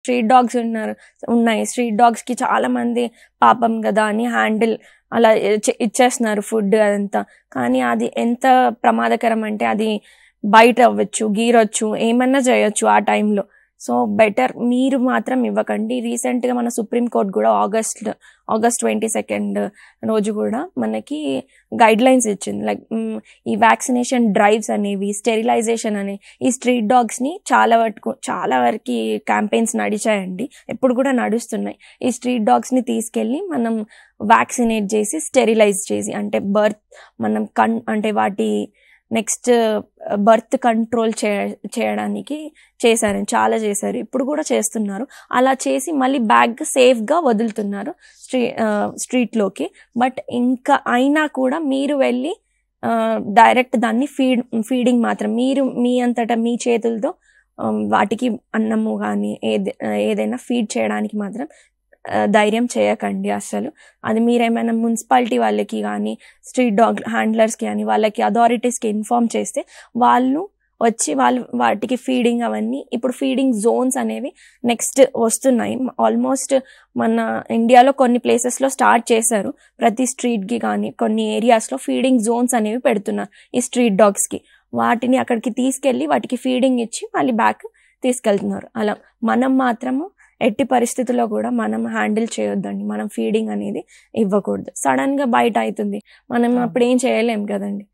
Street dogs ఉన్నాయి. Street డాగ్స్కి చాలా మంది పాపం కదా అని హ్యాండిల్ అలా ఇచ్చేస్తున్నారు ఫుడ్ అదంతా. కానీ అది ఎంత ప్రమాదకరం అంటే అది బయట అవ్వచ్చు, గీరొచ్చు, ఏమన్నా చేయొచ్చు ఆ టైంలో. సో బెటర్ మీరు మాత్రం ఇవ్వకండి. రీసెంట్గా మన సుప్రీంకోర్టు కూడా ఆగస్ట్ 22 రోజు కూడా మనకి గైడ్ లైన్స్ ఇచ్చింది. లైక్ ఈ వ్యాక్సినేషన్ డ్రైవ్స్ అనేవి, స్టెరిలైజేషన్ అనే ఈ స్ట్రీట్ డాగ్స్ని చాలా వరకు క్యాంపెయిన్స్ నడిచాయండి, ఎప్పుడు కూడా నడుస్తున్నాయి. ఈ స్ట్రీట్ డాగ్స్ని తీసుకెళ్ళి మనం వ్యాక్సినేట్ చేసి, స్టెరిలైజ్ చేసి, అంటే మనం అంటే వాటి నెక్స్ట్ బర్త్ కంట్రోల్ చేయడానికి చాలా చేశారు, ఇప్పుడు కూడా చేస్తున్నారు. అలా చేసి మళ్ళీ బ్యాగ్ సేఫ్గా వదులుతున్నారు స్ట్రీట్లోకి. బట్ ఇంకా అయినా కూడా మీరు వెళ్ళి డైరెక్ట్ దాన్ని ఫీడింగ్ మాత్రం మీరు మీ అంతటా మీ చేతులతో వాటికి అన్నము కానీ ఏదైనా ఫీడ్ చేయడానికి మాత్రం ధైర్యం చేయకండి అసలు. అది మీరేమైనా మున్సిపాలిటీ వాళ్ళకి కానీ, స్ట్రీట్ డాగ్ హ్యాండ్లర్స్కి కానీ, వాళ్ళకి అథారిటీస్కి ఇన్ఫార్మ్ చేస్తే వాళ్ళు వచ్చి వాటికి ఫీడింగ్ అవన్నీ, ఇప్పుడు ఫీడింగ్ జోన్స్ అనేవి నెక్స్ట్ వస్తున్నాయి. ఆల్మోస్ట్ మన ఇండియాలో కొన్ని ప్లేసెస్లో స్టార్ట్ చేశారు. ప్రతి స్ట్రీట్కి కానీ కొన్ని ఏరియాస్లో ఫీడింగ్ జోన్స్ అనేవి పెడుతున్నారు ఈ స్ట్రీట్ డాగ్స్కి. వాటిని అక్కడికి తీసుకెళ్ళి వాటికి ఫీడింగ్ ఇచ్చి మళ్ళీ బ్యాక్ తీసుకెళ్తున్నారు. అలా మనం మాత్రము ఎట్టి పరిస్థితుల్లో కూడా మనం హ్యాండిల్ చేయొద్దండి. మనం ఫీడింగ్ అనేది ఇవ్వకూడదు. సడన్గా బయట అవుతుంది, మనం అప్పుడు ఏం చేయలేం కదండి.